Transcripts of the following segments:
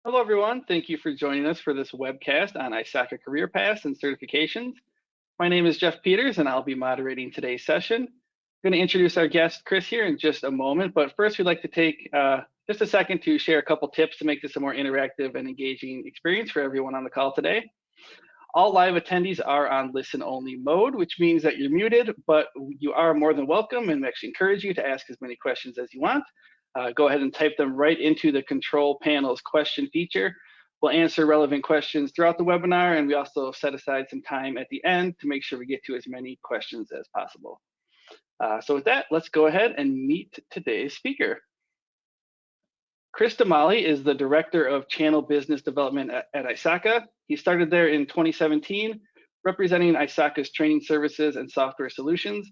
Hello, everyone. Thank you for joining us for this webcast on ISACA career paths and certifications. My name is Jeff Peters, and I'll be moderating today's session. I'm going to introduce our guest, Chris, here in just a moment. But first, we'd like to take just a second to share a couple tips to make this a more interactive and engaging experience for everyone on the call today. All live attendees are on listen-only mode, which means that you're muted, but you are more than welcome, and we actually encourage you to ask as many questions as you want. Go ahead and type them right into the control panel's question feature. We'll answer relevant questions throughout the webinar, and we also set aside some time at the end to make sure we get to as many questions as possible. So with that, let's go ahead and meet today's speaker. Chris DeMale is the Director of Channel Business Development at ISACA. He started there in 2017, representing ISACA's training services and software solutions.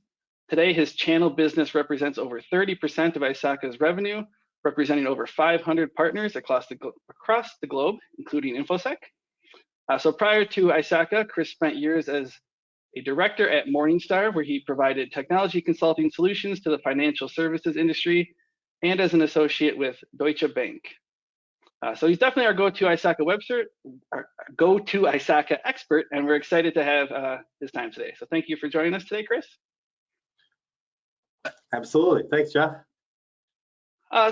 Today, his channel business represents over 30% of ISACA's revenue, representing over 500 partners across the globe, including Infosec. So prior to ISACA, Chris spent years as a director at Morningstar, where he provided technology consulting solutions to the financial services industry, and as an associate with Deutsche Bank. So he's definitely our go-to ISACA expert, and we're excited to have his time today. So thank you for joining us today, Chris. Absolutely. Thanks, Jeff.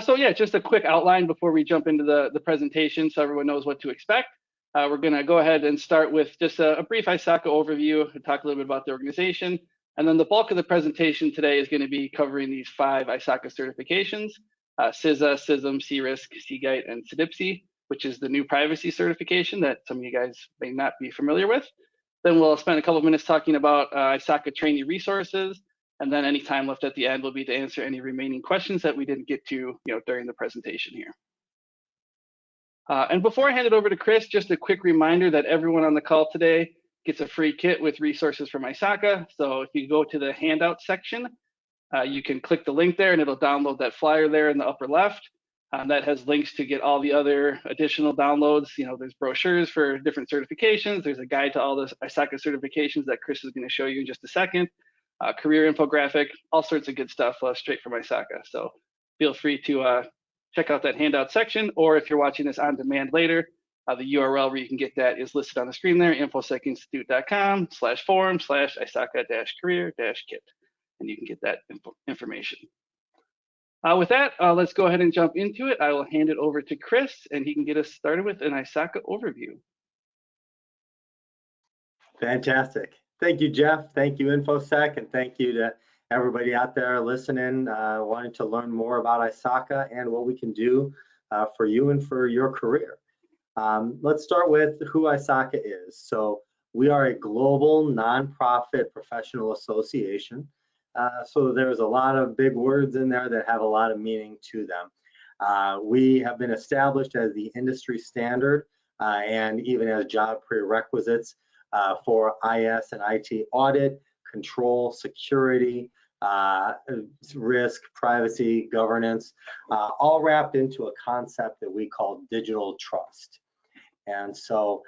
So yeah, just a quick outline before we jump into the presentation so everyone knows what to expect. We're going to go ahead and start with just a brief ISACA overview and talk a little bit about the organization. And then the bulk of the presentation today is going to be covering these 5 ISACA certifications, CISA, CISM, CRISC, CGEIT, and CDPSE, which is the new privacy certification that some of you guys may not be familiar with. Then we'll spend a couple of minutes talking about ISACA trainee resources, and then any time left at the end will be to answer any remaining questions that we didn't get to during the presentation here. And before I hand it over to Chris, just a quick reminder that everyone on the call today gets a free kit with resources from ISACA. So if you go to the handout section, you can click the link there and it'll download that flyer there in the upper left. That has links to get all the other additional downloads. There's brochures for different certifications. There's a guide to all the ISACA certifications that Chris is going to show you in just a second. Career infographic, all sorts of good stuff straight from ISACA. So feel free to check out that handout section, or if you're watching this on demand later, the URL where you can get that is listed on the screen there, infosecinstitute.com/forum/ISACA-career-kit, and you can get that information. With that, let's go ahead and jump into it. I will hand it over to Chris, and he can get us started with an ISACA overview. Fantastic. Thank you, Jeff. Thank you, Infosec, and thank you to everybody out there listening, wanting to learn more about ISACA and what we can do for you and for your career. Let's start with who ISACA is. So we are a global nonprofit professional association. So there's a lot of big words in there that have a lot of meaning to them. We have been established as the industry standard and even as job prerequisites for IS and IT audit, control, security, risk, privacy, governance, all wrapped into a concept that we call digital trust. And so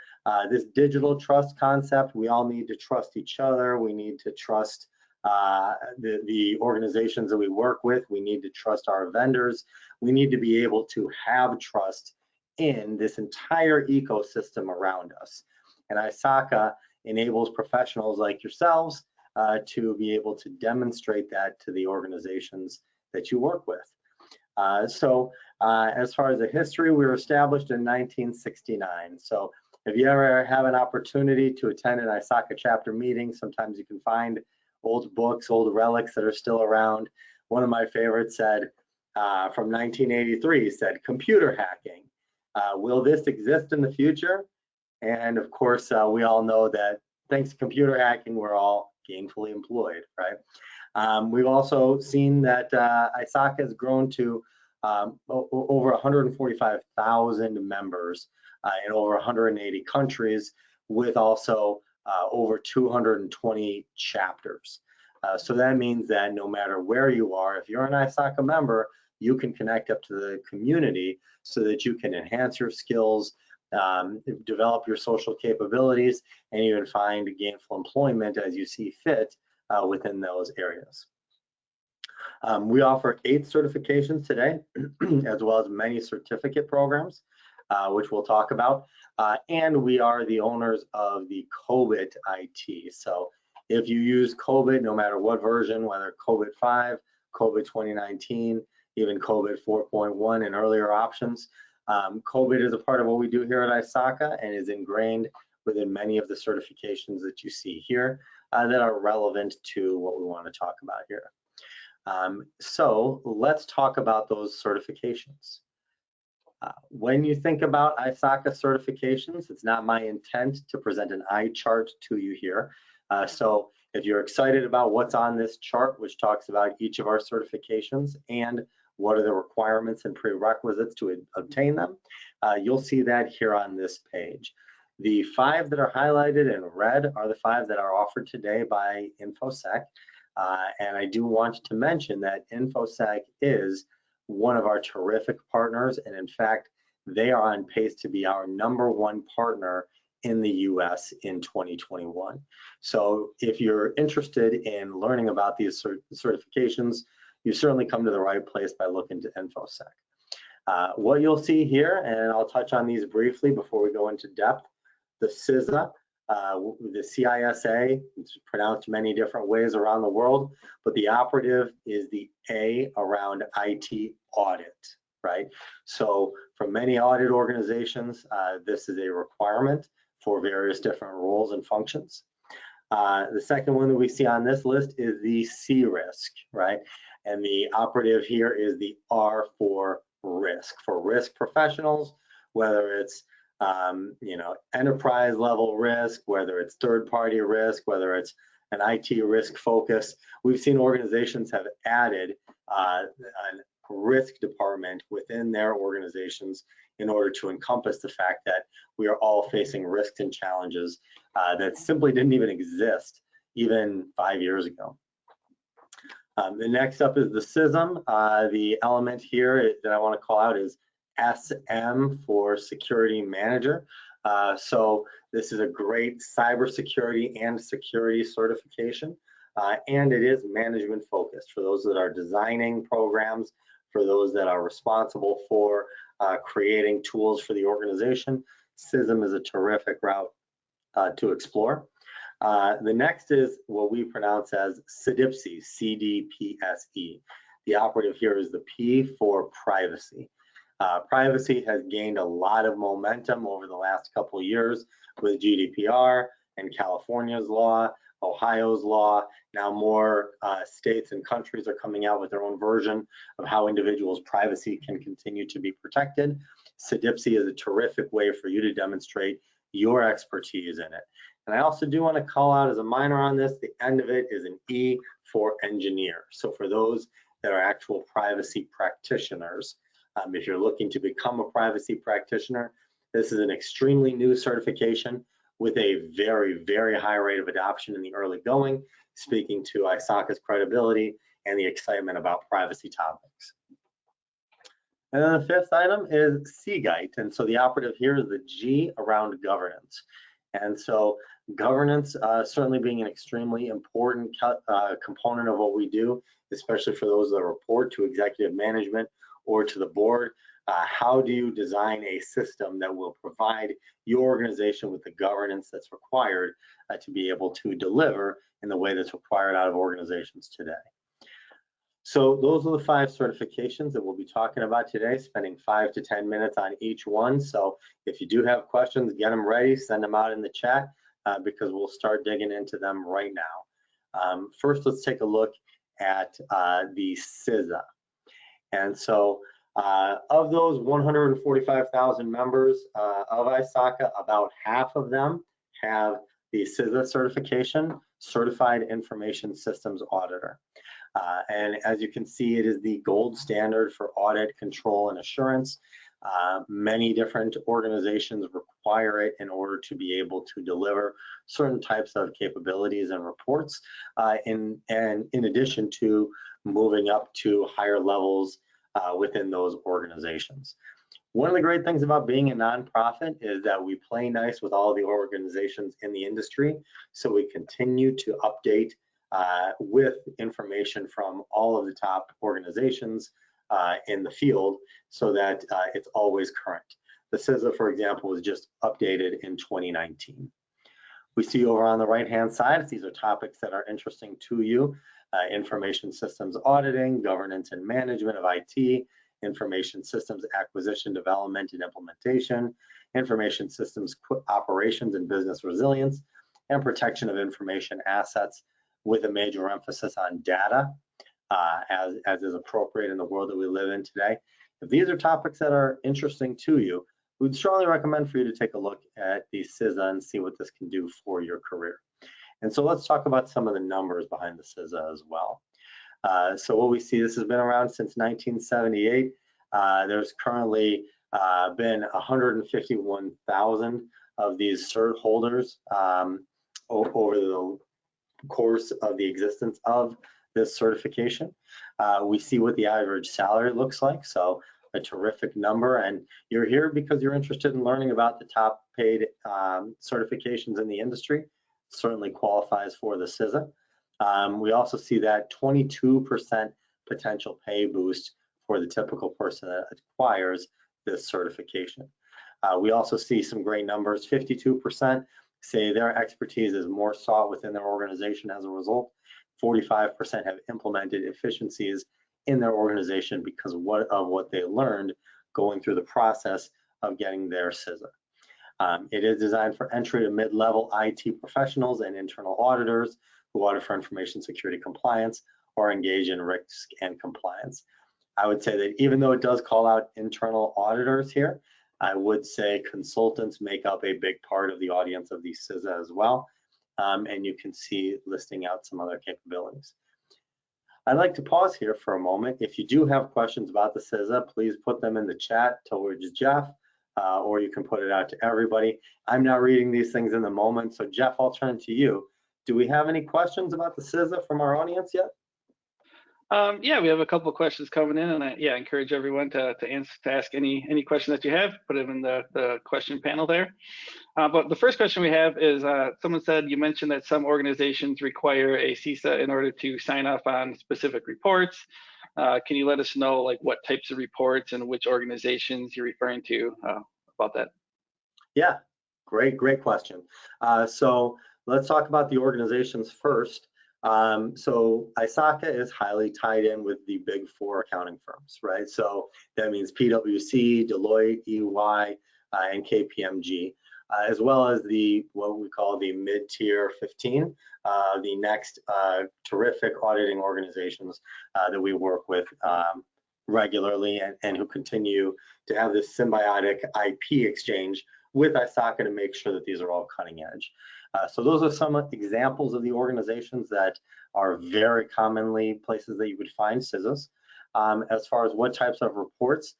this digital trust concept, we all need to trust each other. We need to trust the organizations that we work with. We need to trust our vendors. We need to be able to have trust in this entire ecosystem around us. And ISACA enables professionals like yourselves to be able to demonstrate that to the organizations that you work with. So as far as the history, we were established in 1969. So if you ever have an opportunity to attend an ISACA chapter meeting, sometimes you can find old books, old relics that are still around. One of my favorites said, from 1983, said, "Computer hacking. Will this exist in the future?" And of course, we all know that thanks to computer hacking, we're all gainfully employed, right? We've also seen that ISACA has grown to over 145,000 members in over 180 countries, with also over 220 chapters. So that means that no matter where you are, if you're an ISACA member, you can connect up to the community so that you can enhance your skills, develop your social capabilities, and even find gainful employment as you see fit within those areas. We offer 8 certifications today, as well as many certificate programs. which we'll talk about. And we are the owners of the COBIT IT. So if you use COBIT, no matter what version, whether COBIT 5, COBIT 2019, even COBIT 4.1 and earlier options, COBIT is a part of what we do here at ISACA and is ingrained within many of the certifications that you see here that are relevant to what we want to talk about here. So let's talk about those certifications. When you think about ISACA certifications, it's not my intent to present an eye chart to you here. So if you're excited about what's on this chart, which talks about each of our certifications and what are the requirements and prerequisites to obtain them, you'll see that here on this page. The 5 that are highlighted in red are the 5 that are offered today by Infosec. And I do want to mention that Infosec is one of our terrific partners, and in fact, they are on pace to be our #1 partner in the US in 2021. So if you're interested in learning about these certifications, you certainly come to the right place by looking to Infosec. What you'll see here, and I'll touch on these briefly before we go into depth, the CISA, the CISA, it's pronounced many different ways around the world, but the operative is the A around IT audit, right? So for many audit organizations, this is a requirement for various different roles and functions. The second one that we see on this list is the CRISC, right? And the operative here is the R for risk professionals, whether it's enterprise level risk, whether it's third-party risk, whether it's an IT risk focus. We've seen organizations have added a risk department within their organizations in order to encompass the fact that we are all facing risks and challenges that simply didn't even exist even 5 years ago. The next up is the CISM. The element here that I want to call out is SM for Security Manager. So this is a great cybersecurity and security certification, and it is management focused for those that are designing programs, for those that are responsible for creating tools for the organization. CISM is a terrific route to explore. The next is what we pronounce as CDPSE, CDPSE. The operative here is the P for privacy. Privacy has gained a lot of momentum over the last couple of years with GDPR and California's law, Ohio's law. Now more states and countries are coming out with their own version of how individuals' privacy can continue to be protected. CDPSE is a terrific way for you to demonstrate your expertise in it. And I also do want to call out as a minor on this, the end of it is an E for engineer. So for those that are actual privacy practitioners, if you're looking to become a privacy practitioner, this is an extremely new certification with a very, very high rate of adoption in the early going, speaking to ISACA's credibility and the excitement about privacy topics. And then the 5th item is CGEIT. And so the operative here is the G around governance. And so governance certainly being an extremely important component of what we do, especially for those that report to executive management or to the board. How do you design a system that will provide your organization with the governance that's required to be able to deliver in the way that's required out of organizations today? So those are the 5 certifications that we'll be talking about today, spending 5 to 10 minutes on each one. So if you do have questions, get them ready, send them out in the chat because we'll start digging into them right now. First, let's take a look at the CISA. And so of those 145,000 members of ISACA, about half of them have the CISA certification, Certified Information Systems Auditor. And as you can see, it is the gold standard for audit, control, and assurance. Many different organizations require it in order to be able to deliver certain types of capabilities and reports, and in addition to moving up to higher levels within those organizations. One of the great things about being a nonprofit is that we play nice with all of the organizations in the industry, so we continue to update with information from all of the top organizations in the field so that it's always current. The CISA, for example, was just updated in 2019. We see over on the right-hand side, these are topics that are interesting to you: information systems auditing, governance and management of IT, information systems acquisition, development and implementation, information systems operations and business resilience, and protection of information assets, with a major emphasis on data, as is appropriate in the world that we live in today. If these are topics that are interesting to you, we'd strongly recommend for you to take a look at the CISA and see what this can do for your career. And so let's talk about some of the numbers behind the CISA as well. So what we see, this has been around since 1978. There's currently been 151,000 of these cert holders over the course of the existence of this certification. We see what the average salary looks like, so a terrific number, and you're here because you're interested in learning about the top paid certifications in the industry. Certainly qualifies for the CISA. We also see that 22% potential pay boost for the typical person that acquires this certification. We also see some great numbers. 52% say their expertise is more sought within their organization as a result. 45% have implemented efficiencies in their organization because of what they learned going through the process of getting their CISA. It is designed for entry to mid-level IT professionals and internal auditors who audit for information security compliance or engage in risk and compliance. I would say that even though it does call out internal auditors here, I would say consultants make up a big part of the audience of the CISA as well. And you can see listing out some other capabilities. I'd like to pause here for a moment. If you do have questions about the CISA, please put them in the chat towards Jeff, or you can put it out to everybody. I'm not reading these things in the moment, so Jeff, I'll turn to you. Do we have any questions about the CISA from our audience yet? Yeah, we have a couple of questions coming in, and I encourage everyone to ask any question that you have. Put them in the question panel there. But the first question we have is, someone said you mentioned that some organizations require a CISA in order to sign off on specific reports. Can you let us know like what types of reports and which organizations you're referring to about that? Yeah, great question. So let's talk about the organizations first. So ISACA is highly tied in with the big four accounting firms, right? So that means PwC, Deloitte, EY, and KPMG, as well as what we call the mid-tier 15, the next terrific auditing organizations that we work with regularly and who continue to have this symbiotic IP exchange with ISACA to make sure that these are all cutting edge. So those are some examples of the organizations that are very commonly places that you would find CISAs. As far as what types of reports,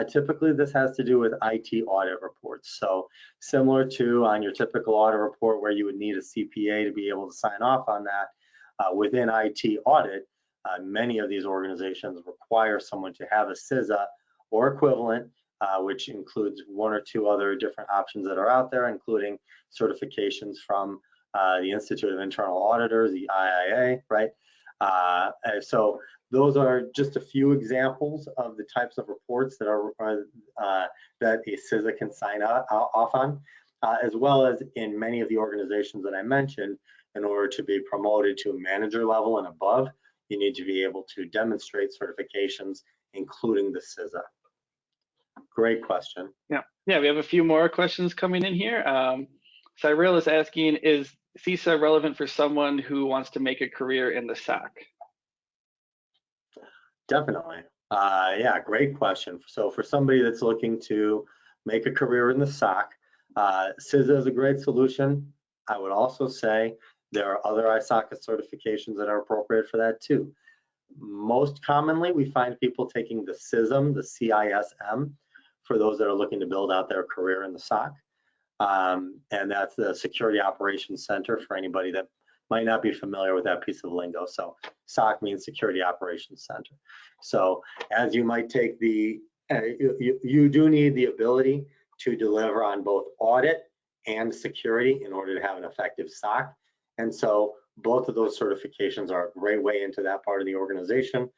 typically this has to do with IT audit reports. So similar to on your typical audit report where you would need a CPA to be able to sign off on that, within IT audit, many of these organizations require someone to have a CISA or equivalent, which includes one or two other different options that are out there, including certifications from the Institute of Internal Auditors, the IIA, right? So those are just a few examples of the types of reports that that a CISA can sign off on, as well as in many of the organizations that I mentioned. In order to be promoted to a manager level and above, you need to be able to demonstrate certifications, including the CISA. Great question. Yeah, we have a few more questions coming in here. Cyril is asking, is CISA relevant for someone who wants to make a career in the SOC? Definitely. Yeah, great question. So for somebody that's looking to make a career in the SOC, CISA is a great solution. I would also say there are other ISACA certifications that are appropriate for that too. Most commonly, we find people taking the CISM, the CISM, for those that are looking to build out their career in the SOC. And that's the Security Operations Center for anybody that might not be familiar with that piece of lingo. So SOC means Security Operations Center. So as you might take you do need the ability to deliver on both audit and security in order to have an effective SOC. And so both of those certifications are a great way into that part of the organization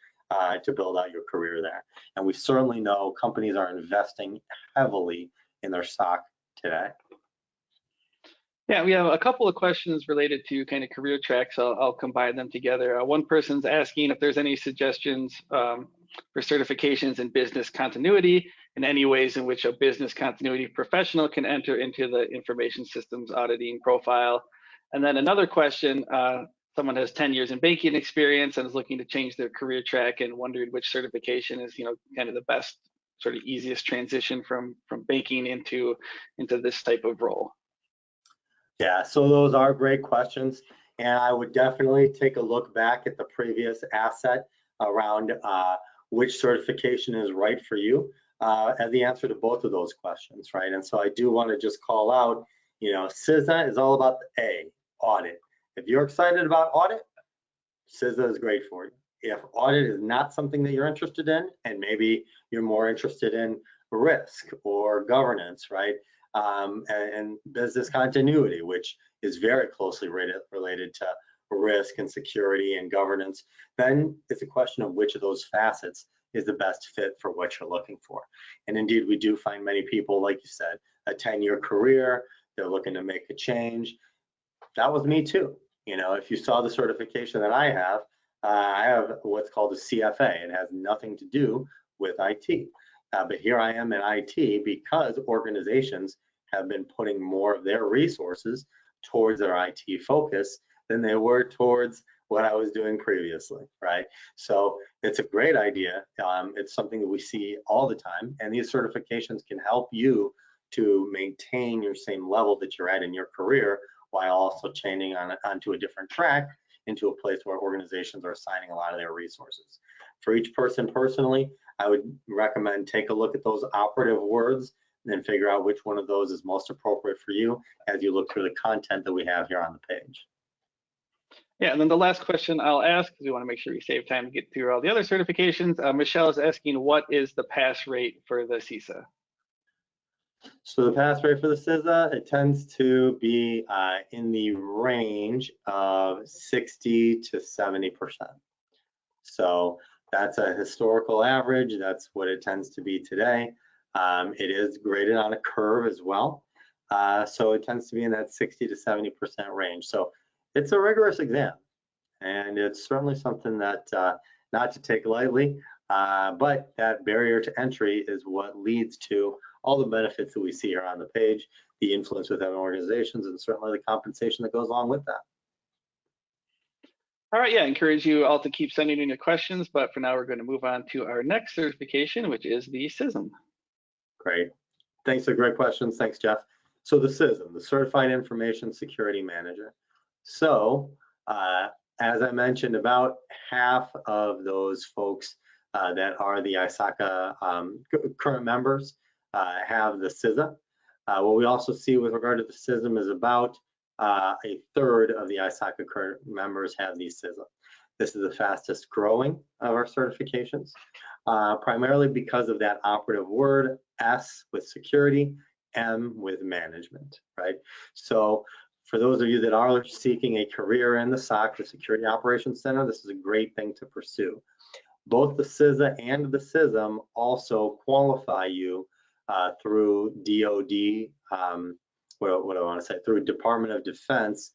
to build out your career there. And we certainly know companies are investing heavily in their SOC today. Yeah, we have a couple of questions related to kind of career tracks. I'll combine them together. One person's asking if there's any suggestions for certifications in business continuity and any ways in which a business continuity professional can enter into the information systems auditing profile. And then another question, someone has 10 years in banking experience and is looking to change their career track and wondered which certification is, kind of the best, sort of easiest transition from banking into this type of role. Yeah, so those are great questions, and I would definitely take a look back at the previous asset around which certification is right for you as the answer to both of those questions, right? And so I do want to just call out, CISA is all about the A, audit. If you're excited about audit, CISA is great for you. If audit is not something that you're interested in, and maybe you're more interested in risk or governance, right? And business continuity, which is very closely related to risk and security and governance, then it's a question of which of those facets is the best fit for what you're looking for. And indeed, we do find many people, like you said, a 10-year career, they're looking to make a change. That was me too. If you saw the certification that I have what's called a CFA. It has nothing to do with IT. But here I am in IT because organizations have been putting more of their resources towards their IT focus than they were towards what I was doing previously, right? So it's a great idea. It's something that we see all the time, and these certifications can help you to maintain your same level that you're at in your career while also changing onto a different track into a place where organizations are assigning a lot of their resources. For each person personally, I would recommend take a look at those operative words and then figure out which one of those is most appropriate for you as you look through the content that we have here on the page. Yeah, and then the last question I'll ask, because we want to make sure we save time to get through all the other certifications. Michelle is asking, what is the pass rate for the CISA? So the pass rate for the CISA, it tends to be in the range of 60 to 70%. So that's a historical average. That's what it tends to be today. It is graded on a curve as well. So it tends to be in that 60 to 70% range. So it's a rigorous exam, and it's certainly something that not to take lightly, but that barrier to entry is what leads to all the benefits that we see here on the page, the influence within organizations, and certainly the compensation that goes along with that. All right, yeah, I encourage you all to keep sending in your questions, but for now we're going to move on to our next certification, which is the CISM. Great. Thanks for great questions. Thanks, Jeff. So the CISM, the Certified Information Security Manager. So as I mentioned, about half of those folks that are the ISACA current members have the CISA. What we also see with regard to the CISM is about a third of the ISACA current members have the CISA. This is the fastest growing of our certifications, primarily because of that operative word, S with security, M with management, right? So for those of you that are seeking a career in the SOC, the Security Operations Center, this is a great thing to pursue. Both the CISA and the CISM also qualify you through DoD, what do I want to say, through Department of Defense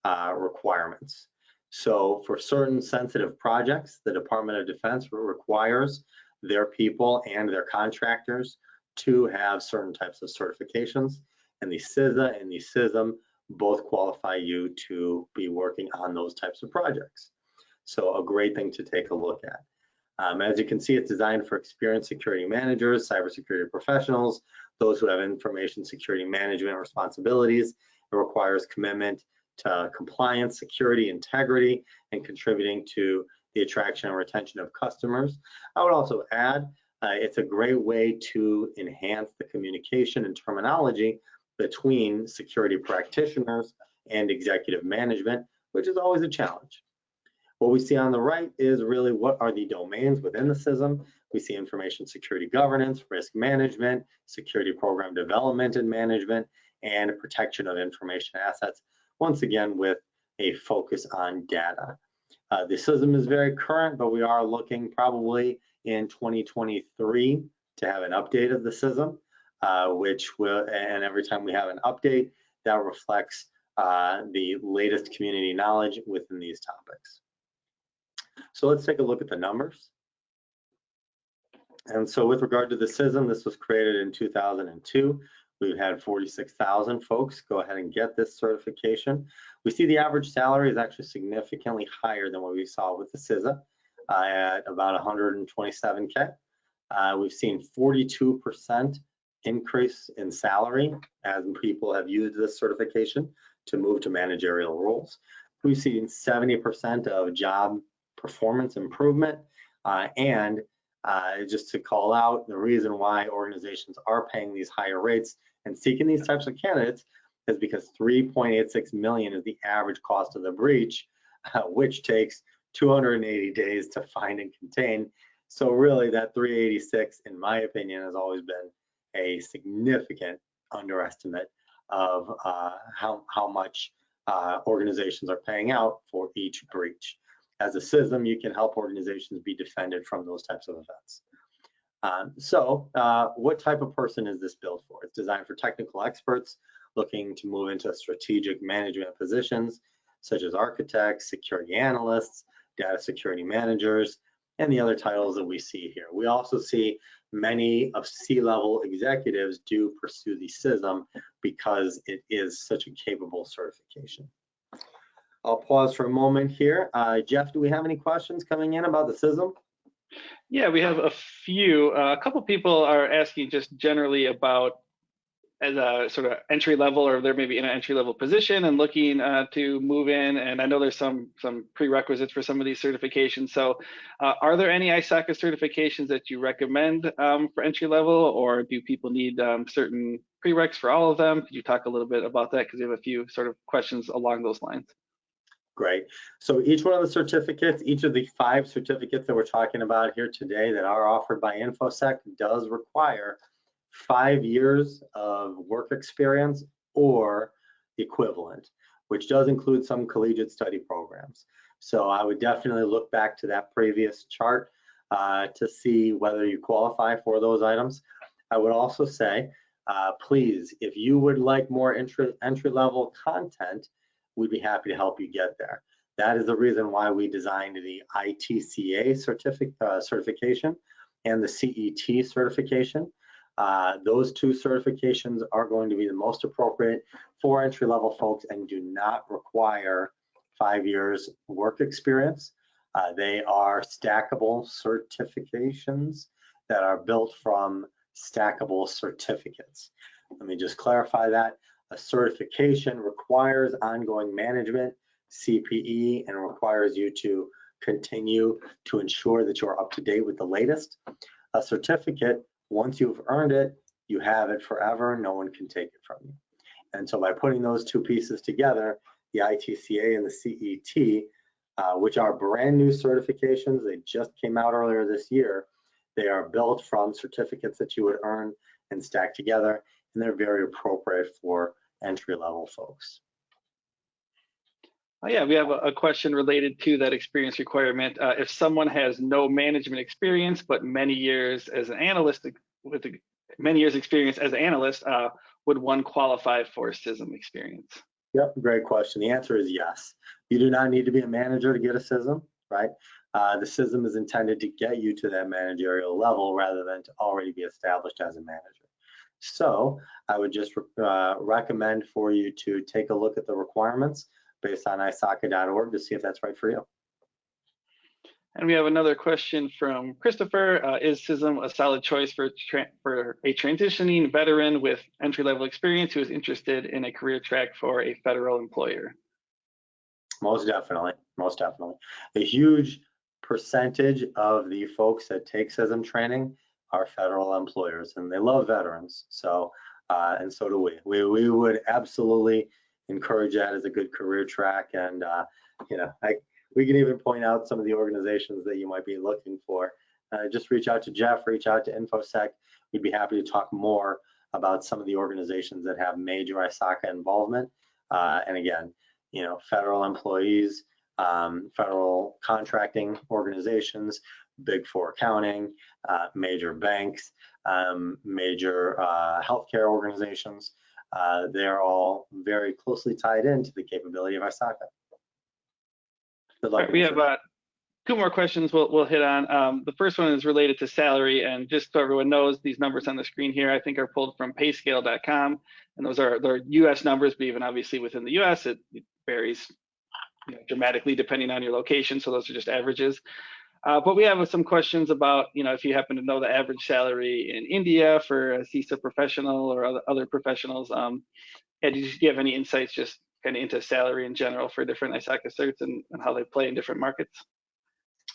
requirements. So for certain sensitive projects, the Department of Defense requires their people and their contractors to have certain types of certifications, and the CISA and the CISM both qualify you to be working on those types of projects. So a great thing to take a look at. As you can see, it's designed for experienced security managers, cybersecurity professionals, those who have information security management responsibilities. It requires commitment to compliance, security, integrity, and contributing to the attraction and retention of customers. I would also add, it's a great way to enhance the communication and terminology between security practitioners and executive management, which is always a challenge. What we see on the right is really what are the domains within the CISM. We see information security governance, risk management, security program development and management, and protection of information assets, once again with a focus on data. The CISM is very current, but we are looking probably in 2023 to have an update of the CISM. which will, and every time we have an update, that reflects the latest community knowledge within these topics. So let's take a look at the numbers. And so with regard to the CISM, this was created in 2002. We've had 46,000 folks go ahead and get this certification. We see the average salary is actually significantly higher than what we saw with the CISA at about 127K. We've seen 42% increase in salary as people have used this certification to move to managerial roles. We've seen 70% of job performance improvement, and just to call out the reason why organizations are paying these higher rates and seeking these types of candidates is because 3.86 million is the average cost of the breach, which takes 280 days to find and contain. So really that 386, in my opinion, has always been a significant underestimate of how much organizations are paying out for each breach. As a CISM, you can help organizations be defended from those types of events. What type of person is this built for? It's designed for technical experts looking to move into strategic management positions, such as architects, security analysts, data security managers, and the other titles that we see here. We also see many of C-level executives do pursue the CISM because it is such a capable certification. I'll pause for a moment here. Jeff, do we have any questions coming in about the CISM? Yeah, we have a few. A couple people are asking just generally about as a sort of entry level, or they're maybe in an entry level position and looking to move in. And I know there's some prerequisites for some of these certifications. So are there any ISACA certifications that you recommend for entry level, or do people need certain prereqs for all of them? Could you talk a little bit about that? Because we have a few sort of questions along those lines. Great. So each one of the certificates, each of the 5 certificates that we're talking about here today that are offered by Infosec does require 5 years of work experience or equivalent, which does include some collegiate study programs. So I would definitely look back to that previous chart to see whether you qualify for those items. I would also say, please, if you would like more entry-level content, we'd be happy to help you get there. That is the reason why we designed the ITCA certification and the CET certification. Those 2 certifications are going to be the most appropriate for entry-level folks and do not require 5 years work experience. They are stackable certifications that are built from stackable certificates. Let me just clarify that. A certification requires ongoing management, CPE, and requires you to continue to ensure that you're up to date with the latest. A certificate, once you've earned it, you have it forever. No one can take it from you. And so by putting those 2 pieces together, the ITCA and the CET, which are brand new certifications, they just came out earlier this year. They are built from certificates that you would earn and stack together, and they're very appropriate for entry-level folks. Oh, yeah, we have a question related to that experience requirement. If someone has no management experience but many years as an analyst, with many years experience as an analyst, would one qualify for CISM experience? Yep, great question. The answer is yes. You do not need to be a manager to get a CISM, right? The CISM is intended to get you to that managerial level rather than to already be established as a manager. So I would just recommend for you to take a look at the requirements based on ISACA.org to see if that's right for you. And we have another question from Christopher. Is CISM a solid choice for a transitioning veteran with entry-level experience who is interested in a career track for a federal employer? Most definitely, most definitely. A huge percentage of the folks that take CISM training are federal employers, and they love veterans. So, and so do we. We would absolutely encourage that as a good career track. And you know, we can even point out some of the organizations that you might be looking for. Just reach out to Jeff, reach out to Infosec. We'd be happy to talk more about some of the organizations that have major ISACA involvement. And again, you know, federal employees, federal contracting organizations, Big Four accounting, major banks, major healthcare organizations. They're all very closely tied into the capability of ISACA. Good luck. All right, we have two more questions we'll hit on. The first one is related to salary, and just so everyone knows, these numbers on the screen here I think are pulled from payscale.com, and they're US numbers, but even obviously within the US it varies dramatically depending on your location, so those are just averages. But we have some questions about, if you happen to know the average salary in India for a CISA professional or other professionals. And do you have any insights just kind of into salary in general for different ISACA certs and how they play in different markets?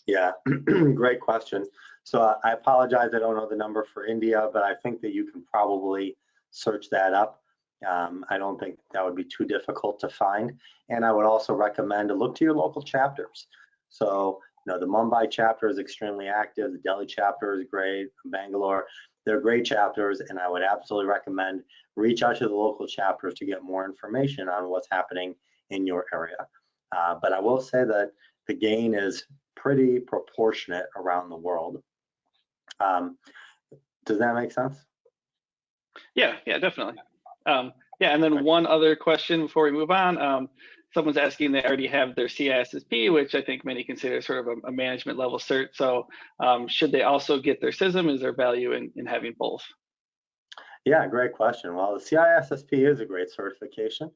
Yeah, great question. So I apologize, I don't know the number for India, but I think that you can probably search that up. I don't think that would be too difficult to find. And I would also recommend to look to your local chapters. So, the Mumbai chapter is extremely active. The Delhi chapter is great. Bangalore, they're great chapters. And I would absolutely recommend reach out to the local chapters to get more information on what's happening in your area. But I will say that the gain is pretty proportionate around the world. Does that make sense? Yeah, definitely. Yeah, and then one other question before we move on. Someone's asking, they already have their CISSP, which I think many consider sort of a management level cert. So should they also get their CISM? Is there value in having both? Yeah, great question. Well, the CISSP is a great certification.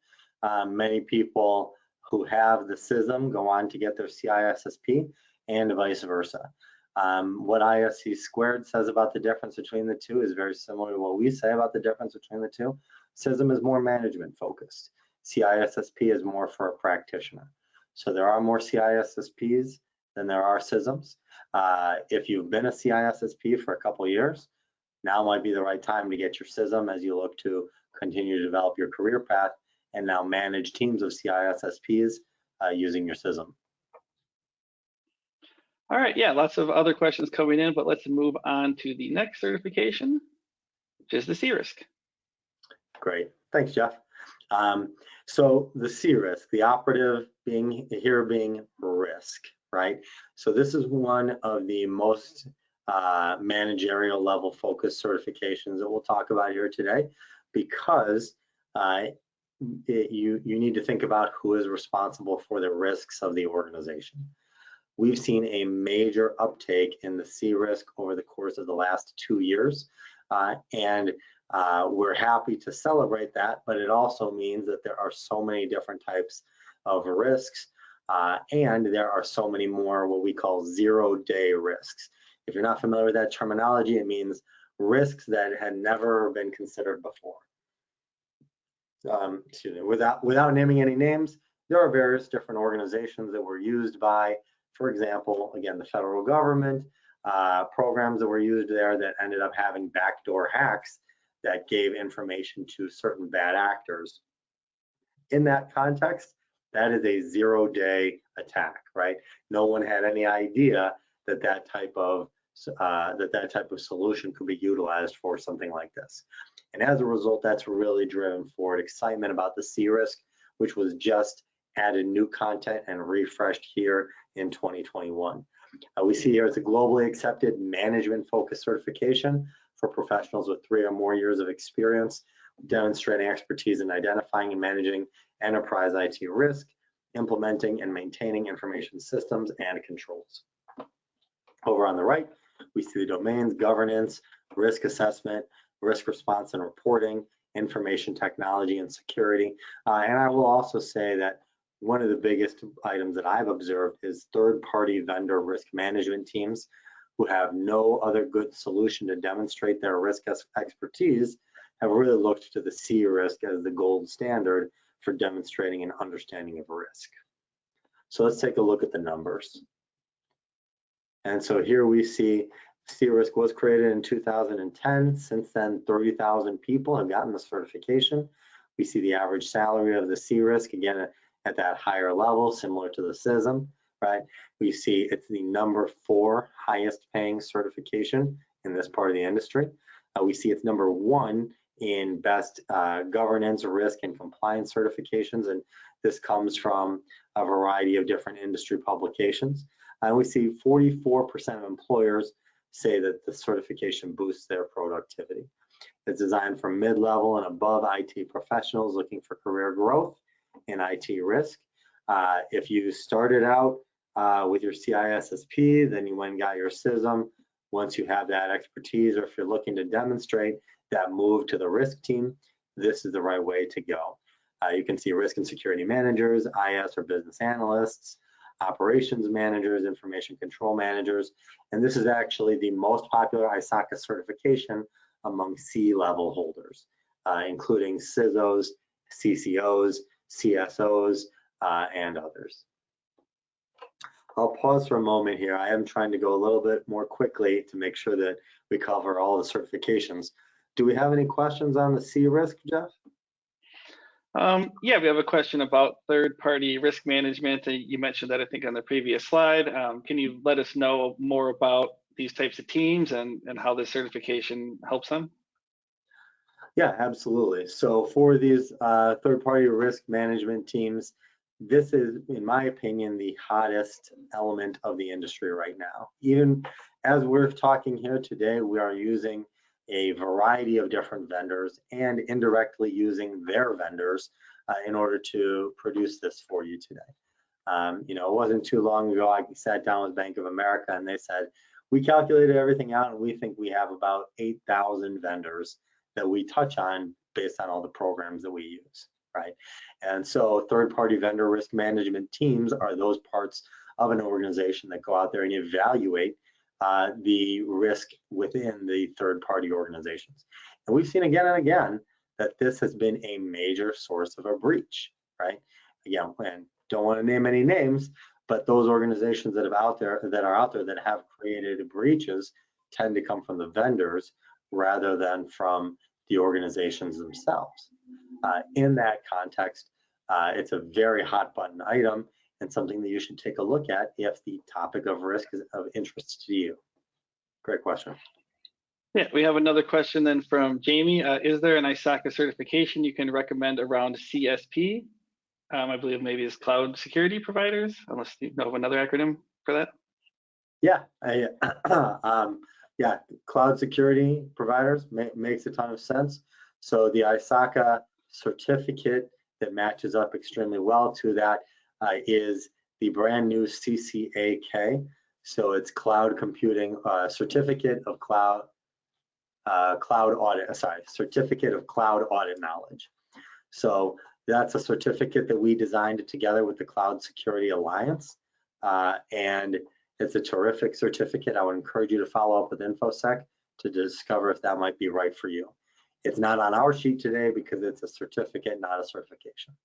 Many people who have the CISM go on to get their CISSP and vice versa. What ISC squared says about the difference between the two is very similar to what we say about the difference between the two. CISM is more management focused. CISSP is more for a practitioner. So there are more CISSPs than there are CISMs. If you've been a CISSP for a couple of years, now might be the right time to get your CISM as you look to continue to develop your career path and now manage teams of CISSPs using your CISM. All right, yeah, lots of other questions coming in, but let's move on to the next certification, which is the CRISC. Great, thanks, Jeff. So the CRISC, the operative being risk, right? So this is one of the most managerial level focused certifications that we'll talk about here today, because you need to think about who is responsible for the risks of the organization. We've seen a major uptake in the CRISC over the course of the last 2 years, and we're happy to celebrate that, but it also means that there are so many different types of risks, and there are so many more what we call zero-day risks. If you're not familiar with that terminology, it means risks that had never been considered before. Excuse me, without naming any names, there are various different organizations that were used by, for example, again, the federal government, programs that were used there that ended up having backdoor hacks that gave information to certain bad actors. In that context, that is a zero-day attack, right? No one had any idea that that type of solution could be utilized for something like this. And as a result, that's really driven forward excitement about the CRISC, which was just added new content and refreshed here in 2021. We see here it's a globally accepted management-focused certification for professionals with 3 or more years of experience, demonstrating expertise in identifying and managing enterprise IT risk, implementing and maintaining information systems and controls. Over on the right, we see the domains: governance, risk assessment, risk response and reporting, information technology and security. And I will also say that one of the biggest items that I've observed is third-party vendor risk management teams who have no other good solution to demonstrate their risk expertise have really looked to the CRISC as the gold standard for demonstrating an understanding of risk. So let's take a look at the numbers. And so here we see CRISC was created in 2010. Since then, 30,000 people have gotten the certification. We see the average salary of the CRISC, again, at that higher level, similar to the CISM, right? We see it's the #4 highest paying certification in this part of the industry. We see it's #1 in best governance, risk, and compliance certifications, and this comes from a variety of different industry publications. And we see 44% of employers say that the certification boosts their productivity. It's designed for mid-level and above IT professionals looking for career growth in IT risk. If you started out with your CISSP, then you went and got your CISM. Once you have that expertise, or if you're looking to demonstrate that move to the risk team, this is the right way to go. You can see risk and security managers, IS or business analysts, operations managers, information control managers, and this is actually the most popular ISACA certification among C-level holders, including CISOs, CCOs, CSOs, and others. I'll pause for a moment here. I am trying to go a little bit more quickly to make sure that we cover all the certifications. Do we have any questions on the C-risk, Jeff? Yeah, we have a question about third-party risk management. You mentioned that, I think, on the previous slide. Can you let us know more about these types of teams and how this certification helps them? Yeah, absolutely. So for these third-party risk management teams, this is, in my opinion, the hottest element of the industry right now. Even as we're talking here today, we are using a variety of different vendors and indirectly using their vendors in order to produce this for you today. You know, it wasn't too long ago, I sat down with Bank of America and they said, we calculated everything out and we think we have about 8,000 vendors that we touch on based on all the programs that we use, right? And so third-party vendor risk management teams are those parts of an organization that go out there and evaluate the risk within the third-party organizations. And we've seen again and again that this has been a major source of a breach, right? Again, and don't want to name any names, but those organizations that are out there that have created breaches tend to come from the vendors rather than from the organizations themselves. In that context, it's a very hot button item and something that you should take a look at if the topic of risk is of interest to you. Great question. Yeah, we have another question then from Jamie. Is there an ISACA certification you can recommend around CSP? I believe maybe it's cloud security providers, unless you know of another acronym for that. Yeah, yeah, cloud security providers makes a ton of sense. So the ISACA certificate that matches up extremely well to that is the brand new CCAK. So it's cloud computing certificate of cloud audit. Certificate of cloud audit knowledge. So that's a certificate that we designed together with the Cloud Security Alliance, and it's a terrific certificate. I would encourage you to follow up with Infosec to discover if that might be right for you. It's not on our sheet today because it's a certificate, not a certification.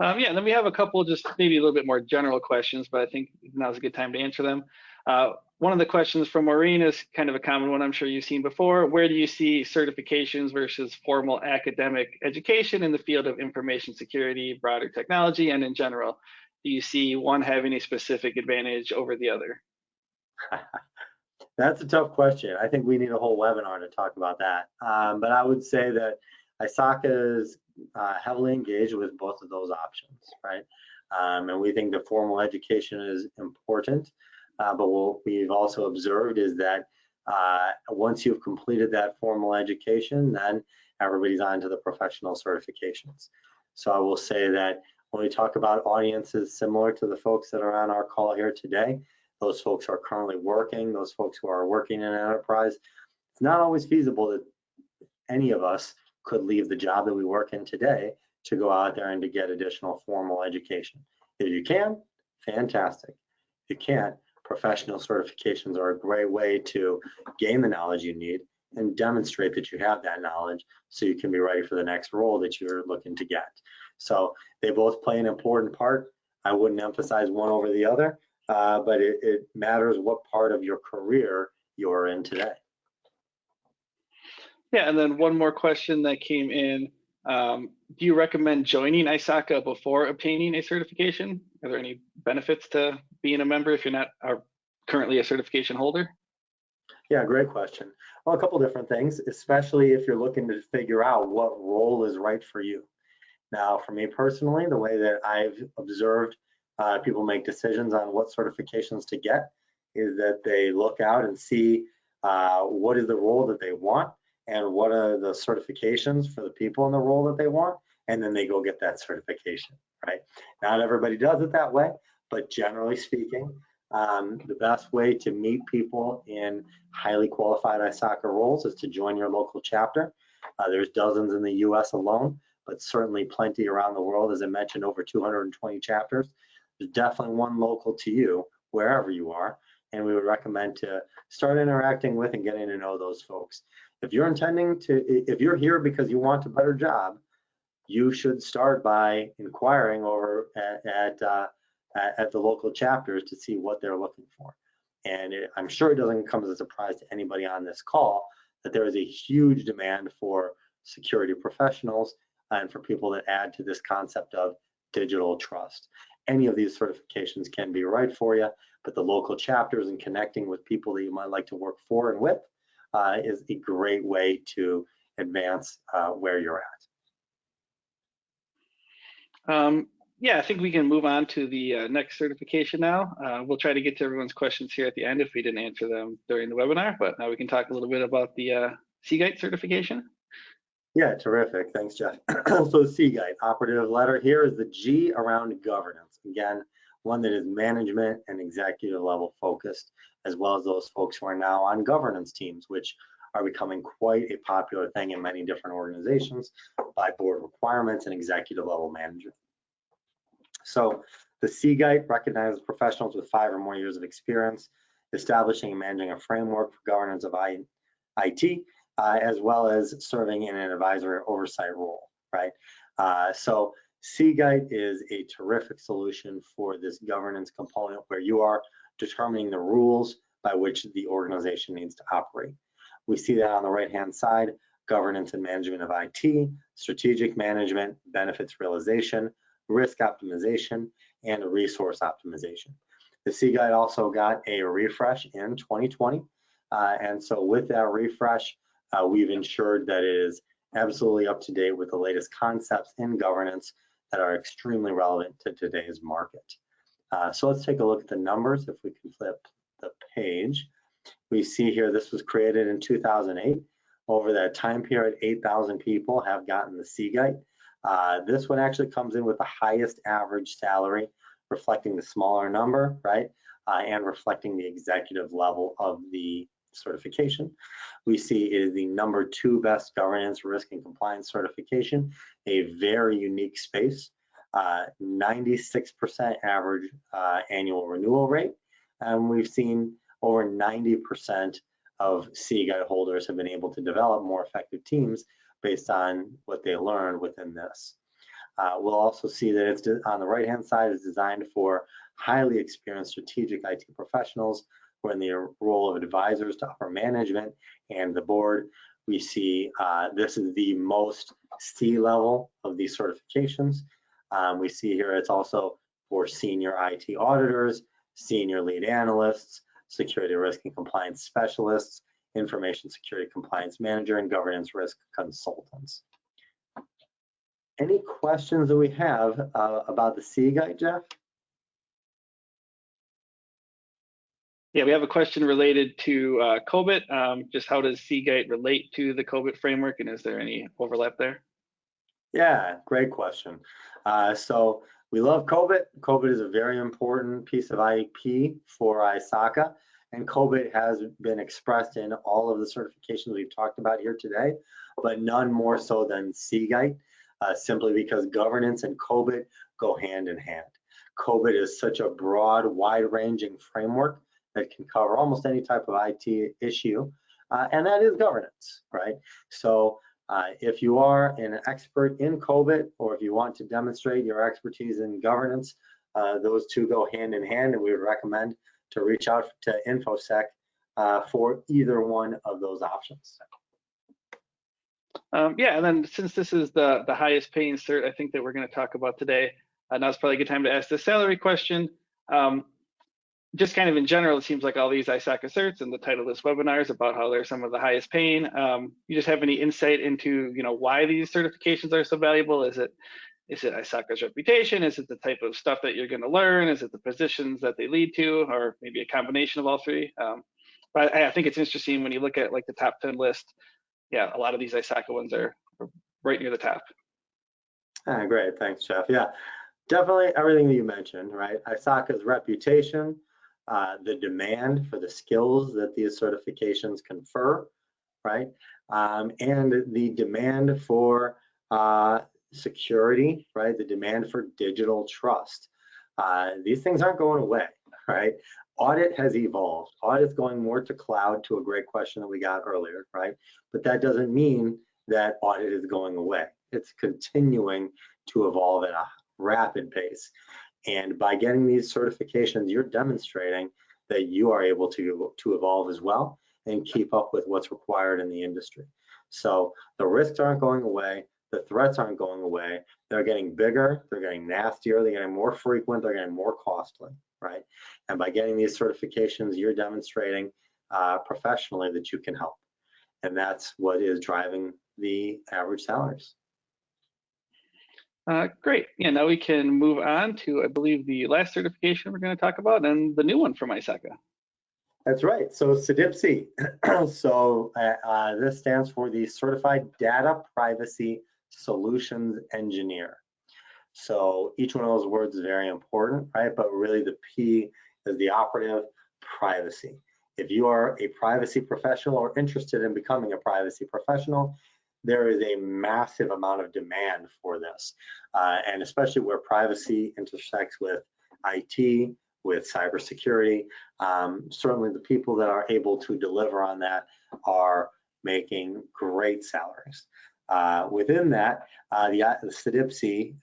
Yeah, and then we have a couple just maybe a little bit more general questions, but I think now's a good time to answer them. One of the questions from Maureen is kind of a common one I'm sure you've seen before. Where do you see certifications versus formal academic education in the field of information security, broader technology, and in general? Do you see one having a specific advantage over the other? That's a tough question. I think we need a whole webinar to talk about that. But I would say that ISACA is heavily engaged with both of those options, right? And we think the formal education is important. But what we've also observed is that once you've completed that formal education, then everybody's on to the professional certifications. So I will say that when we talk about audiences similar to the folks that are on our call here today, those folks are currently working, those folks who are working in an enterprise, it's not always feasible that any of us could leave the job that we work in today to go out there and to get additional formal education. If you can, fantastic. If you can't, professional certifications are a great way to gain the knowledge you need and demonstrate that you have that knowledge so you can be ready for the next role that you're looking to get. So they both play an important part. I wouldn't emphasize one over the other, but it matters what part of your career you're in today. Yeah, and then one more question that came in. Do you recommend joining ISACA before obtaining a certification? Are there any benefits to being a member if you're not currently a certification holder? Yeah, great question. Well, a couple different things, especially if you're looking to figure out what role is right for you. Now, for me personally, the way that I've observed people make decisions on what certifications to get is that they look out and see what is the role that they want and what are the certifications for the people in the role that they want, and then they go get that certification, right? Not everybody does it that way, but generally speaking, the best way to meet people in highly qualified ISACA roles is to join your local chapter. There's dozens in the US alone, but certainly plenty around the world. As I mentioned, over 220 chapters. There's definitely one local to you, wherever you are, and we would recommend to start interacting with and getting to know those folks. If you're if you're here because you want a better job, you should start by inquiring over at the local chapters to see what they're looking for. And I'm sure it doesn't come as a surprise to anybody on this call that there is a huge demand for security professionals and for people that add to this concept of digital trust. Any of these certifications can be right for you, but the local chapters and connecting with people that you might like to work for and with is a great way to advance where you're at. Yeah, I think we can move on to the next certification now. We'll try to get to everyone's questions here at the end if we didn't answer them during the webinar, but now we can talk a little bit about the CGEIT certification. Yeah, terrific. Thanks, Jeff. So CGEIT, operative letter here is the G around governance. Again, one that is management and executive level focused, as well as those folks who are now on governance teams, which are becoming quite a popular thing in many different organizations by board requirements and executive level management. So the CGEIT recognizes professionals with 5 or more years of experience establishing and managing a framework for governance of IT, as well as serving in an advisory oversight role, right? So CGEIT is a terrific solution for this governance component where you are determining the rules by which the organization needs to operate. We see that on the right-hand side, governance and management of IT, strategic management, benefits realization, risk optimization, and resource optimization. The CGEIT also got a refresh in 2020. And so with that refresh, we've ensured that it is absolutely up to date with the latest concepts in governance that are extremely relevant to today's market. So let's take a look at the numbers. If we can flip the page, we see here this was created in 2008. Over that time period, 8,000 people have gotten the CGEIT. This one actually comes in with the highest average salary, reflecting the smaller number, right? And reflecting the executive level of the certification. We see it is the #2 best governance, risk, and compliance certification, a very unique space, 96% average annual renewal rate, and we've seen over 90% of CGEIT holders have been able to develop more effective teams based on what they learned within this. We'll also see that it's on the right-hand side is designed for highly experienced strategic IT professionals who are in the role of advisors to upper management and the board. We see this is the most C-level of these certifications. We see here it's also for senior IT auditors, senior lead analysts, security risk and compliance specialists, information security compliance manager, and governance risk consultants. Any questions that we have about the CGEIT, Jeff? Yeah, we have a question related to COBIT. Just how does CGEIT relate to the COBIT framework, and is there any overlap there? Yeah, great question. So we love COBIT. COBIT is a very important piece of IP for ISACA, and COBIT has been expressed in all of the certifications we've talked about here today, but none more so than CGEIT, simply because governance and COBIT go hand in hand. COBIT is such a broad, wide-ranging framework that can cover almost any type of IT issue, and that is governance, right? So if you are an expert in COBIT, or if you want to demonstrate your expertise in governance, those two go hand in hand, and we would recommend to reach out to Infosec for either one of those options. Yeah, and then since this is the highest paying cert I think that we're going to talk about today, now's probably a good time to ask the salary question. Just kind of in general, it seems like all these ISACA certs and the title of this webinar is about how they're some of the highest paying. You just have any insight into why these certifications are so valuable? Is Is it ISACA's reputation? Is it the type of stuff that you're going to learn? Is it the positions that they lead to, or maybe a combination of all three? But I think it's interesting when you look at like the top 10 list. Yeah, a lot of these ISACA ones are right near the top. Great, thanks, Jeff. Yeah, definitely everything that you mentioned, right? ISACA's reputation, the demand for the skills that these certifications confer, right? And the demand for security, right? The demand for digital trust. These things aren't going away, right? Audit has evolved. Audit's going more to cloud, to a great question that we got earlier, right? But that doesn't mean that audit is going away. It's continuing to evolve at a rapid pace. And by getting these certifications, you're demonstrating that you are able to evolve as well and keep up with what's required in the industry. So the risks aren't going away. The threats aren't going away. They're getting bigger, they're getting nastier, they're getting more frequent, they're getting more costly, right? And by getting these certifications, you're demonstrating professionally that you can help. And that's what is driving the average salaries. Great. Yeah, now we can move on to, I believe, the last certification we're going to talk about, and the new one from ISACA. That's right. So CDPSE. So this stands for the Certified Data Privacy Solutions Engineer. So each one of those words is very important, right? But really the P is the operative: privacy. If you are a privacy professional or interested in becoming a privacy professional, there is a massive amount of demand for this, and especially where privacy intersects with IT, with cybersecurity. Certainly the people that are able to deliver on that are making great salaries. Within that, the CDPSE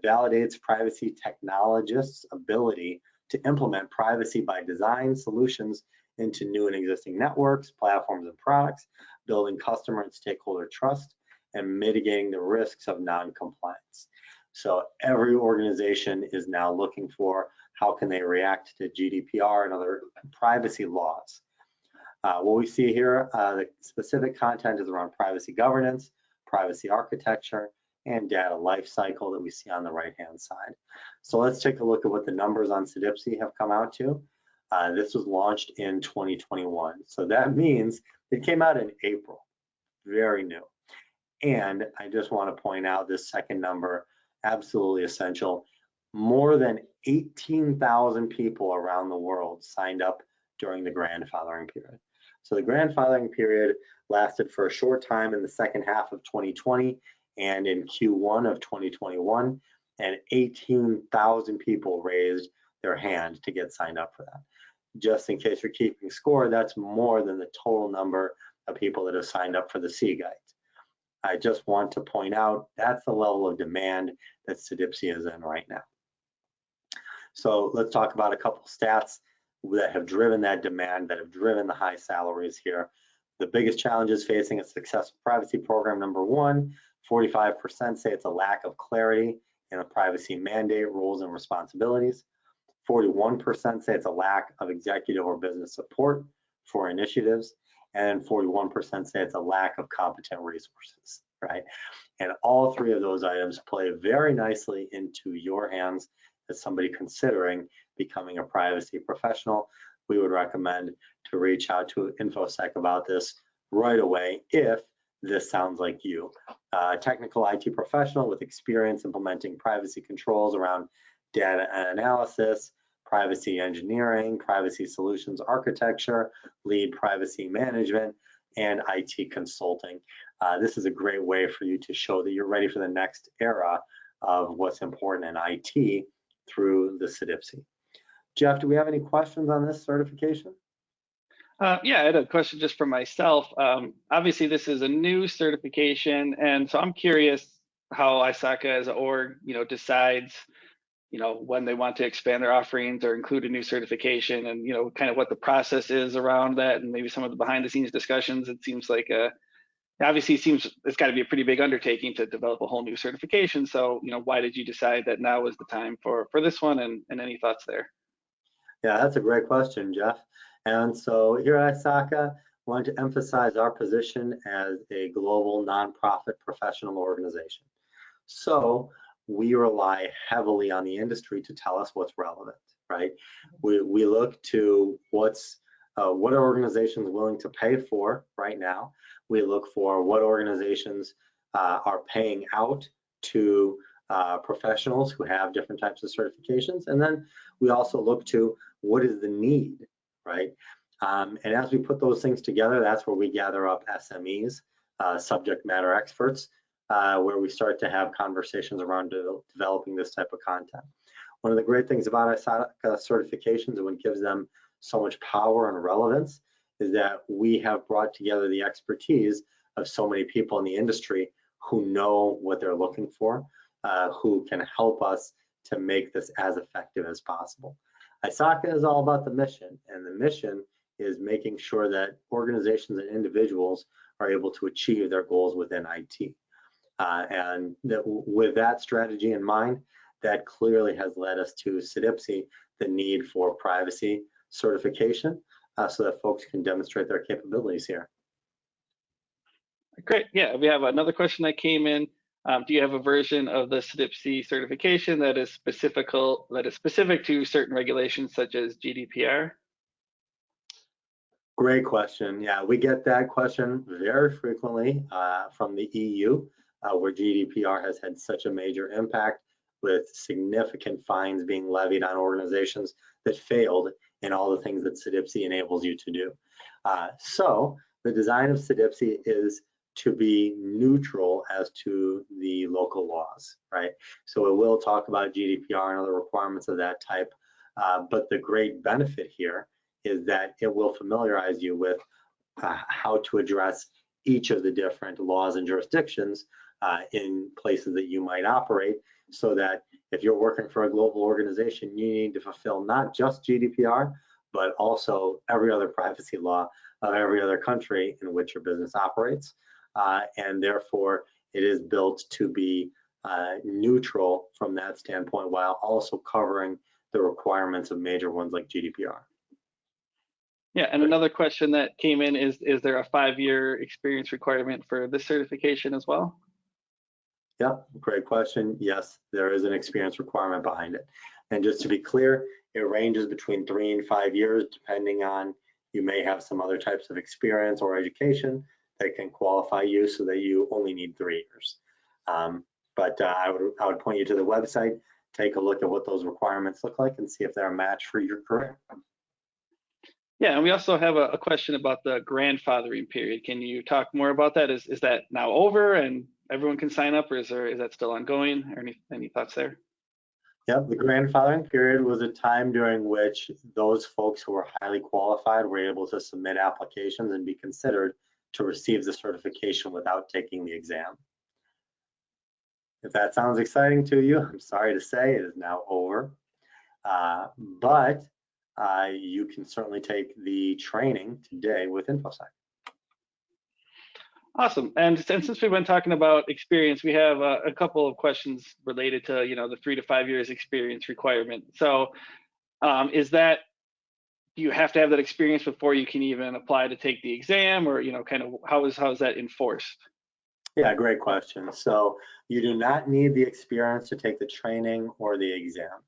validates privacy technologists' ability to implement privacy by design solutions into new and existing networks, platforms, and products, building customer and stakeholder trust, and mitigating the risks of non-compliance. So every organization is now looking for how can they react to GDPR and other privacy laws. What we see here, the specific content is around privacy governance, privacy architecture, and data lifecycle that we see on the right-hand side. So let's take a look at what the numbers on CDPSE have come out to. This was launched in 2021. So that means it came out in April, very new. And I just want to point out this second number, absolutely essential. More than 18,000 people around the world signed up during the grandfathering period. So the grandfathering period lasted for a short time in the second half of 2020 and in Q1 of 2021, and 18,000 people raised their hand to get signed up for that. Just in case you're keeping score, that's more than the total number of people that have signed up for the CGEIT. I just want to point out that's the level of demand that CDPSE is in right now. So let's talk about a couple stats that have driven that demand, that have driven the high salaries here. The biggest challenges facing a successful privacy program: number one, 45% say it's a lack of clarity in a privacy mandate, rules, and responsibilities. 41% say it's a lack of executive or business support for initiatives, and 41% say it's a lack of competent resources, right? And all three of those items play very nicely into your hands as somebody considering becoming a privacy professional. We would recommend to reach out to Infosec about this right away if this sounds like you. Technical IT professional with experience implementing privacy controls around data analysis, privacy engineering, privacy solutions architecture, lead privacy management, and IT consulting. This is a great way for you to show that you're ready for the next era of what's important in IT through the CDPSE. Jeff, do we have any questions on this certification? Yeah, I had a question just for myself. Obviously, this is a new certification, and so I'm curious how ISACA as an org, decides, when they want to expand their offerings or include a new certification, and kind of what the process is around that, and maybe some of the behind-the-scenes discussions. It seems like obviously it's got to be a pretty big undertaking to develop a whole new certification. So why did you decide that now is the time for this one, and any thoughts there? Yeah, that's a great question, Jeff. And so here at ISACA, I want to emphasize our position as a global nonprofit professional organization. So we rely heavily on the industry to tell us what's relevant, right? We look to what are organizations willing to pay for right now. We look for what organizations are paying out to professionals who have different types of certifications. And then we also look to what is the need, right? And as we put those things together, that's where we gather up SMEs, subject matter experts, where we start to have conversations around developing this type of content. One of the great things about ISACA certifications and what gives them so much power and relevance is that we have brought together the expertise of so many people in the industry who know what they're looking for, who can help us to make this as effective as possible. ISACA is all about the mission, and the mission is making sure that organizations and individuals are able to achieve their goals within IT. And that with that strategy in mind, that clearly has led us to CDPSE, the need for privacy certification, so that folks can demonstrate their capabilities here. Great. Yeah, we have another question that came in. Do you have a version of the CDPSE certification that is specific to certain regulations such as GDPR? Great question. Yeah, we get that question very frequently from the EU, where GDPR has had such a major impact, with significant fines being levied on organizations that failed in all the things that CDPSE enables you to do. So the design of CDPSE is to be neutral as to the local laws, right? So it will talk about GDPR and other requirements of that type, but the great benefit here is that it will familiarize you with how to address each of the different laws and jurisdictions in places that you might operate, so that if you're working for a global organization, you need to fulfill not just GDPR, but also every other privacy law of every other country in which your business operates. And therefore, it is built to be neutral from that standpoint, while also covering the requirements of major ones like GDPR. Yeah, and another question that came in is there a 5-year experience requirement for this certification as well? Yeah, great question. Yes, there is an experience requirement behind it. And just to be clear, it ranges between 3 and 5 years, depending on, you may have some other types of experience or education that can qualify you so that you only need 3 years. But I would point you to the website, take a look at what those requirements look like, and see if they're a match for your career. Yeah, and we also have a question about the grandfathering period. Can you talk more about that? Is that now over and everyone can sign up, or is that still ongoing? Or any thoughts there? Yep, the grandfathering period was a time during which those folks who were highly qualified were able to submit applications and be considered to receive the certification without taking the exam. If that sounds exciting to you, I'm sorry to say it is now over. But you can certainly take the training today with Infosec. Awesome. And since we've been talking about experience, we have a couple of questions related to, the 3 to 5 years experience requirement. So do you have to have that experience before you can even apply to take the exam, or, kind of how is that enforced? Yeah, great question. So you do not need the experience to take the training or the exam.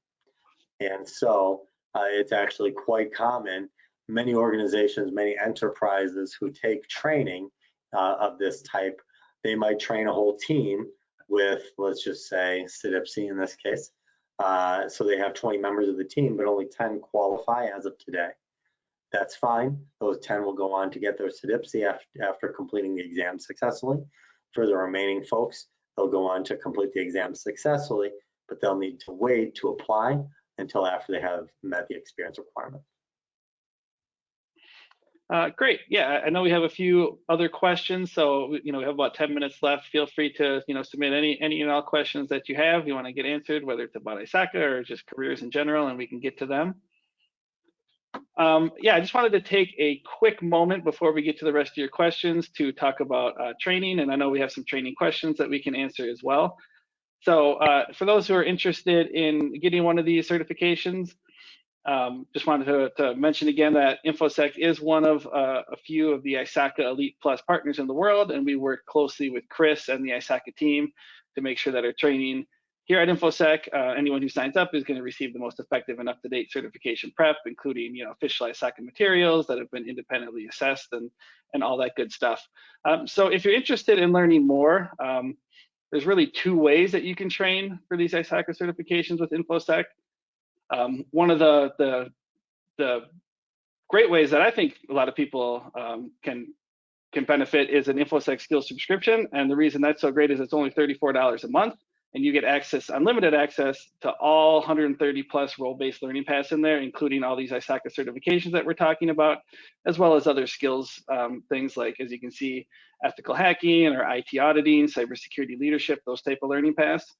And so it's actually quite common. Many organizations, many enterprises who take training of this type, they might train a whole team with, let's just say, CDPSE in this case. So they have 20 members of the team, but only 10 qualify as of today. That's fine. Those 10 will go on to get their CDPSE after completing the exam successfully. For the remaining folks, they'll go on to complete the exam successfully, but they'll need to wait to apply until after they have met the experience requirement. Great. Yeah, I know we have a few other questions, so we have about 10 minutes left. Feel free to submit any and all questions that you have, you want to get answered, whether it's about ISACA or just careers in general, and we can get to them. Yeah, I just wanted to take a quick moment before we get to the rest of your questions to talk about training, and I know we have some training questions that we can answer as well. So for those who are interested in getting one of these certifications, just wanted to mention again that Infosec is one of a few of the ISACA Elite Plus partners in the world, and we work closely with CRISC and the ISACA team to make sure that our training here at Infosec, anyone who signs up is going to receive the most effective and up-to-date certification prep, including official ISACA materials that have been independently assessed and all that good stuff. So if you're interested in learning more, there's really two ways that you can train for these ISACA certifications with Infosec. One of the great ways that I think a lot of people can benefit is an Infosec skills subscription. And the reason that's so great is it's only $34 a month, and you get unlimited access to all 130 plus role-based learning paths in there, including all these ISACA certifications that we're talking about, as well as other skills, things like, as you can see, ethical hacking or IT auditing, cybersecurity leadership, those type of learning paths.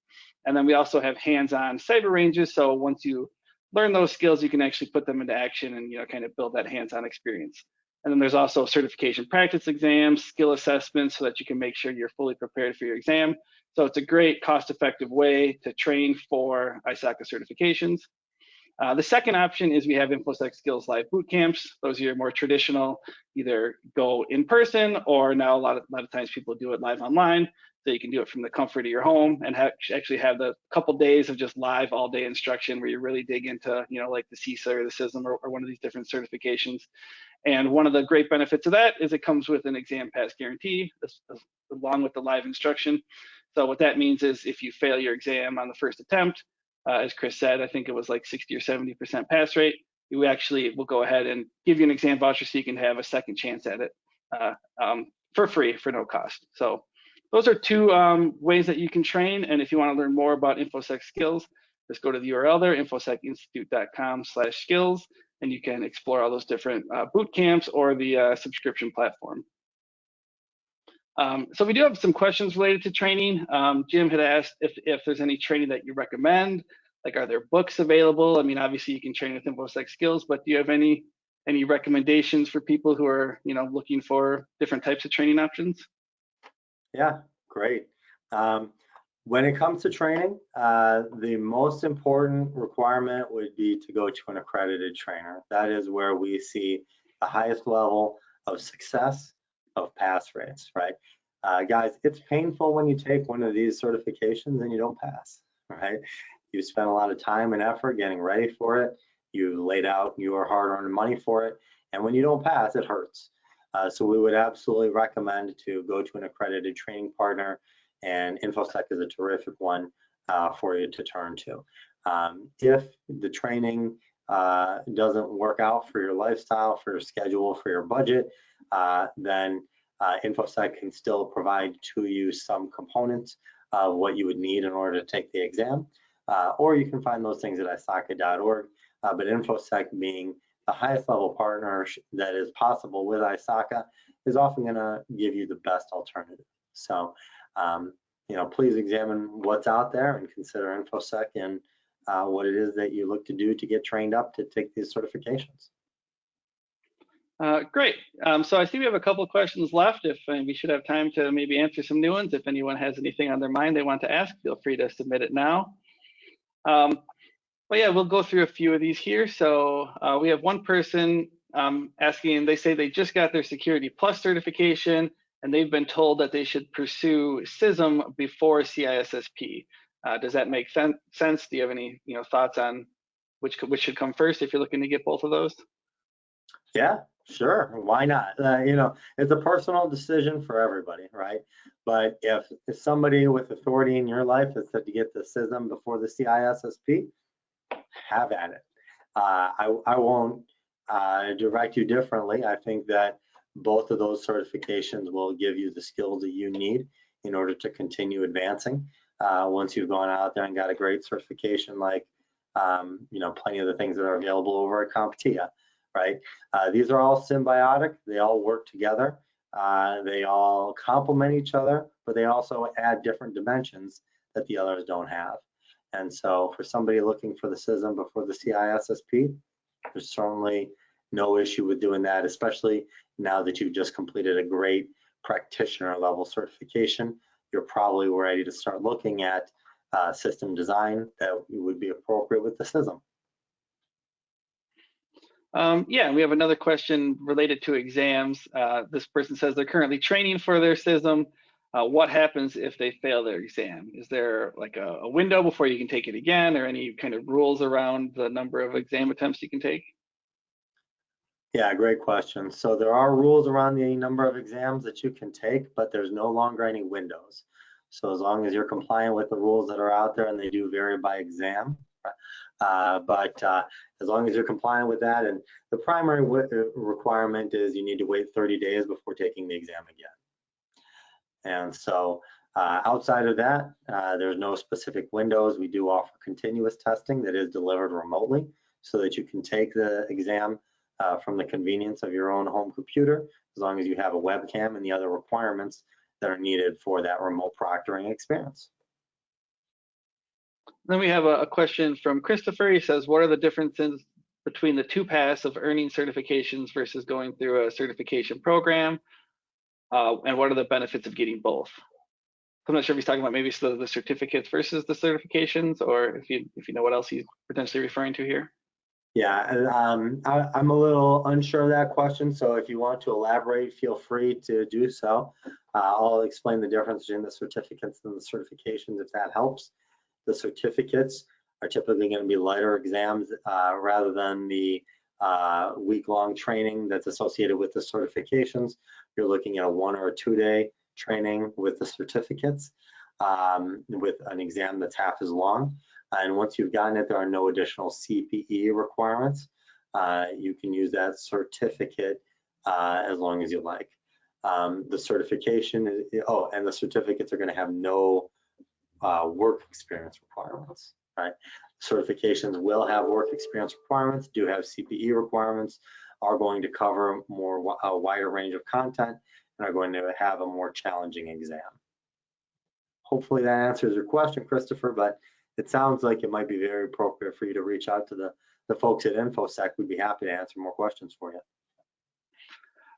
And then we also have hands-on cyber ranges. So once you learn those skills, you can actually put them into action and kind of build that hands-on experience. And then there's also certification practice exams, skill assessments, so that you can make sure you're fully prepared for your exam. So it's a great cost-effective way to train for ISACA certifications. The second option is we have Infosec Skills Live boot camps. Those are your more traditional, either go in person, or now a lot of times people do it live online. So you can do it from the comfort of your home and actually have the couple days of just live all-day instruction where you really dig into, like the CISA or the CISM or one of these different certifications. And one of the great benefits of that is it comes with an exam pass guarantee along with the live instruction. So what that means is if you fail your exam on the first attempt, as Chris said, I think it was like 60 or 70% pass rate, we actually will go ahead and give you an exam voucher so you can have a second chance at it for free, for no cost. So those are two ways that you can train. And if you want to learn more about Infosec skills, just go to the URL there, infosecinstitute.com/skills, and you can explore all those different boot camps or the subscription platform. So we do have some questions related to training. Jim had asked if there's any training that you recommend, like are there books available? I mean, obviously you can train with Infosec skills, but do you have any recommendations for people who are looking for different types of training options? Yeah, great. When it comes to training, the most important requirement would be to go to an accredited trainer. That is where we see the highest level of success of pass rates, right? Guys, it's painful when you take one of these certifications and you don't pass, right? You spent a lot of time and effort getting ready for it. You laid out your hard-earned money for it. And when you don't pass, it hurts. So we would absolutely recommend to go to an accredited training partner, and Infosec is a terrific one for you to turn to. If the training doesn't work out for your lifestyle, for your schedule, for your budget, then Infosec can still provide to you some components of what you would need in order to take the exam, or you can find those things at ISACA.org. But Infosec, being the highest level partner that is possible with ISACA, is often going to give you the best alternative. So, please examine what's out there and consider Infosec and what it is that you look to do to get trained up to take these certifications. Great. So I see we have a couple of questions left. We should have time to maybe answer some new ones. If anyone has anything on their mind they want to ask, feel free to submit it now. But yeah, we'll go through a few of these here. So we have one person asking, they say they just got their Security Plus certification and they've been told that they should pursue CISM before CISSP. Does that make sense? Do you have any thoughts on which should come first if you're looking to get both of those? Yeah, sure. Why not? It's a personal decision for everybody, right? But if somebody with authority in your life has said to get the CISM before the CISSP, have at it. I won't direct you differently. I think that both of those certifications will give you the skills that you need in order to continue advancing. Once you've gone out there and got a great certification, like plenty of the things that are available over at CompTIA, right? These are all symbiotic. They all work together. They all complement each other, but they also add different dimensions that the others don't have. And so for somebody looking for the CISM before the CISSP, there's certainly no issue with doing that, especially now that you've just completed a great practitioner level certification. You're probably ready to start looking at system design that would be appropriate with the CISM. Yeah, we have another question related to exams. This person says they're currently training for their CISM. what happens if they fail their exam? Is there like a window before you can take it again, or any kind of rules around the number of exam attempts you can take? Yeah, great question. So there are rules around the number of exams that you can take, but there's no longer any windows. So as long as you're compliant with the rules that are out there, and they do vary by exam, as long as you're compliant with that, and the primary requirement is you need to wait 30 days before taking the exam again. And so outside of that, there's no specific windows. We do offer continuous testing that is delivered remotely so that you can take the exam from the convenience of your own home computer, as long as you have a webcam and the other requirements that are needed for that remote proctoring experience. Then we have a question from Christopher. He says, what are the differences between the two paths of earning certifications versus going through a certification program? And what are the benefits of getting both? I'm not sure if he's talking about maybe the certificates versus the certifications, or if you know what else he's potentially referring to here. Yeah, I'm a little unsure of that question, so if you want to elaborate, feel free to do so. I'll explain the difference between the certificates and the certifications if that helps. The certificates are typically going to be lighter exams rather than the week-long training that's associated with the certifications. You're looking at a 1 or 2 day training with the certificates with an exam that's half as long. And once you've gotten it, there are no additional CPE requirements. You can use that certificate as long as you like. The certification is, and the certificates are going to have no work experience requirements, right? Certifications will have work experience requirements, do have CPE requirements, are going to cover a wider range of content, and are going to have a more challenging exam. Hopefully that answers your question, Christopher, but it sounds like it might be very appropriate for you to reach out to the folks at Infosec. We'd be happy to answer more questions for you.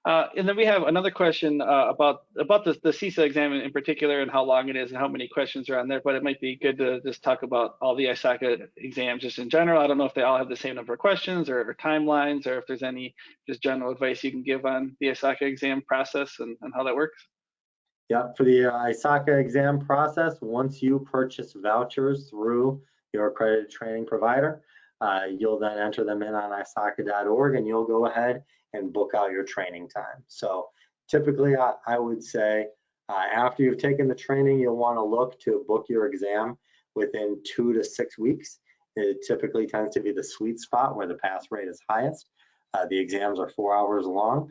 And then we have another question about the CISA exam in particular, and how long it is and how many questions are on there, but it might be good to just talk about all the ISACA exams just in general. I don't know if they all have the same number of questions or timelines, or if there's any just general advice you can give on the ISACA exam process and how that works. Yeah, for the ISACA exam process, once you purchase vouchers through your accredited training provider, you'll then enter them in on ISACA.org, and you'll go ahead and book out your training time. So typically, I would say after you've taken the training, you'll want to look to book your exam within 2 to 6 weeks. It typically tends to be the sweet spot where the pass rate is highest. The exams are 4 hours long.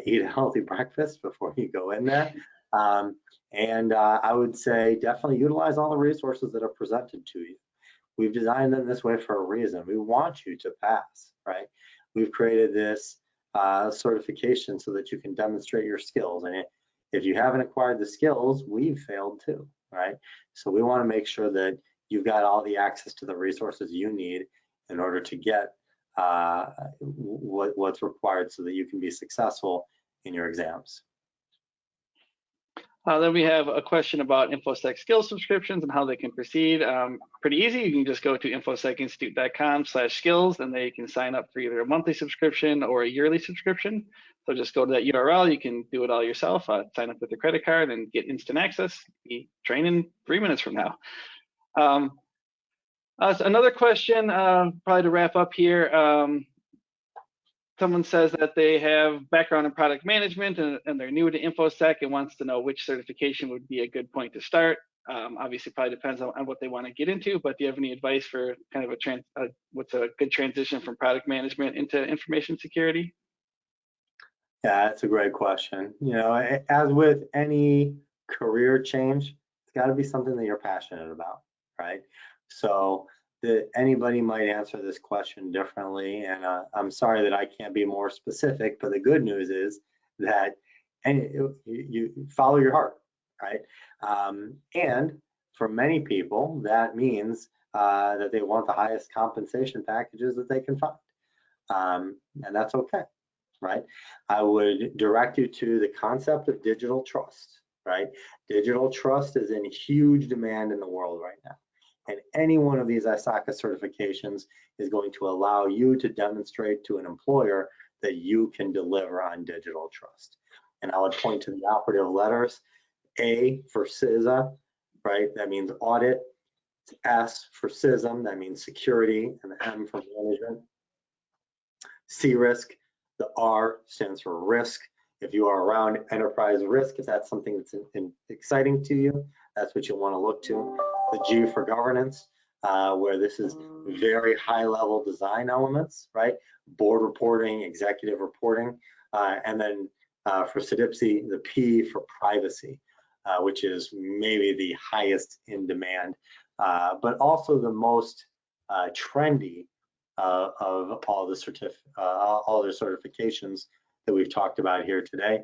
Eat a healthy breakfast before you go in there. I would say definitely utilize all the resources that are presented to you. We've designed them this way for a reason. We want you to pass, right? We've created this certification so that you can demonstrate your skills. And if you haven't acquired the skills, we've failed too, right? So we want to make sure that you've got all the access to the resources you need in order to get what's required so that you can be successful in your exams. Then we have a question about Infosec skills subscriptions and how they can proceed. Pretty easy. You can just go to infosecinstitute.com/skills, and they can sign up for either a monthly subscription or a yearly subscription. So just go to that URL. You can do it all yourself. Sign up with a credit card and get instant access. Be training 3 minutes from now. So another question, probably to wrap up here. Someone says that they have background in product management and they're new to Infosec and wants to know which certification would be a good point to start. Obviously, probably depends on what they want to get into, but do you have any advice for kind of what's a good transition from product management into information security? Yeah, that's a great question. You know, as with any career change, it's got to be something that you're passionate about, right? So anybody might answer this question differently, and I'm sorry that I can't be more specific, but the good news is that you follow your heart, right? And for many people, that means that they want the highest compensation packages that they can find, and that's okay, right? I would direct you to the concept of digital trust, right? Digital trust is in huge demand in the world right now. And any one of these ISACA certifications is going to allow you to demonstrate to an employer that you can deliver on digital trust. And I would point to the operative letters, A for CISA, right? That means audit. It's S for CISM, that means security, and the M for management. CRISC, the R stands for risk. If you are around enterprise risk, if that's something that's exciting to you, that's what you'll want to look to. The G for governance, where this is very high level design elements, right? Board reporting, executive reporting, and then for CDPSE, the P for privacy, which is maybe the highest in demand, but also the most trendy of all the certifications that we've talked about here today.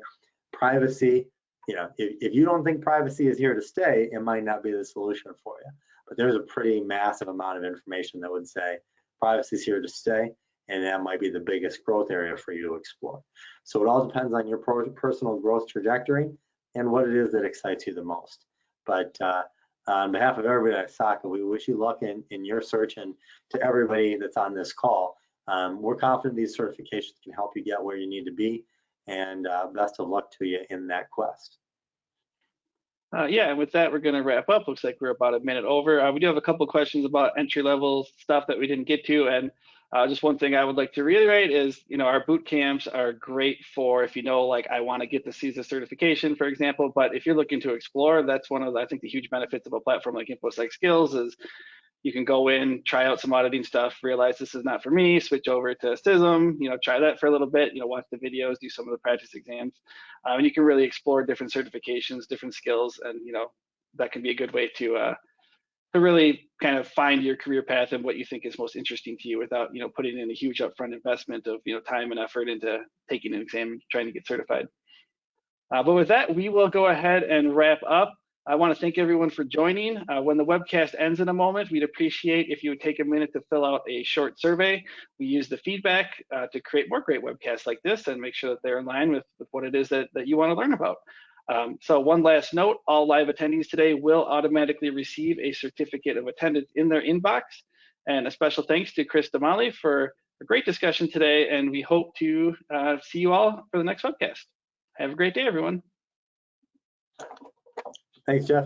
Privacy, you know, if you don't think privacy is here to stay, it might not be the solution for you. But there's a pretty massive amount of information that would say privacy is here to stay, and that might be the biggest growth area for you to explore. So it all depends on your personal growth trajectory and what it is that excites you the most. But on behalf of everybody at ISACA, we wish you luck in your search, and to everybody that's on this call, we're confident these certifications can help you get where you need to be, and best of luck to you in that quest. Yeah, and with that, we're going to wrap up. Looks like we're about a minute over. We do have a couple questions about entry-level stuff that we didn't get to, and just one thing I would like to reiterate is, you know, our boot camps are great for if you know, like, I want to get the CISA certification, for example. But if you're looking to explore, that's one of the, I think, the huge benefits of a platform like Infosec Skills is you can go in, try out some auditing stuff, realize this is not for me, switch over to CISM, you know, try that for a little bit, you know, watch the videos, do some of the practice exams, and you can really explore different certifications, different skills, and, you know, that can be a good way to really kind of find your career path and what you think is most interesting to you without, you know, putting in a huge upfront investment of, you know, time and effort into taking an exam and trying to get certified. But with that, we will go ahead and wrap up. I want to thank everyone for joining. When the webcast ends in a moment, we'd appreciate if you would take a minute to fill out a short survey. We use the feedback to create more great webcasts like this and make sure that they're in line with what it is that you want to learn about. So one last note, all live attendees today will automatically receive a certificate of attendance in their inbox. And a special thanks to Chris DeMale for a great discussion today, and we hope to see you all for the next webcast. Have a great day, everyone. Thanks, Jeff.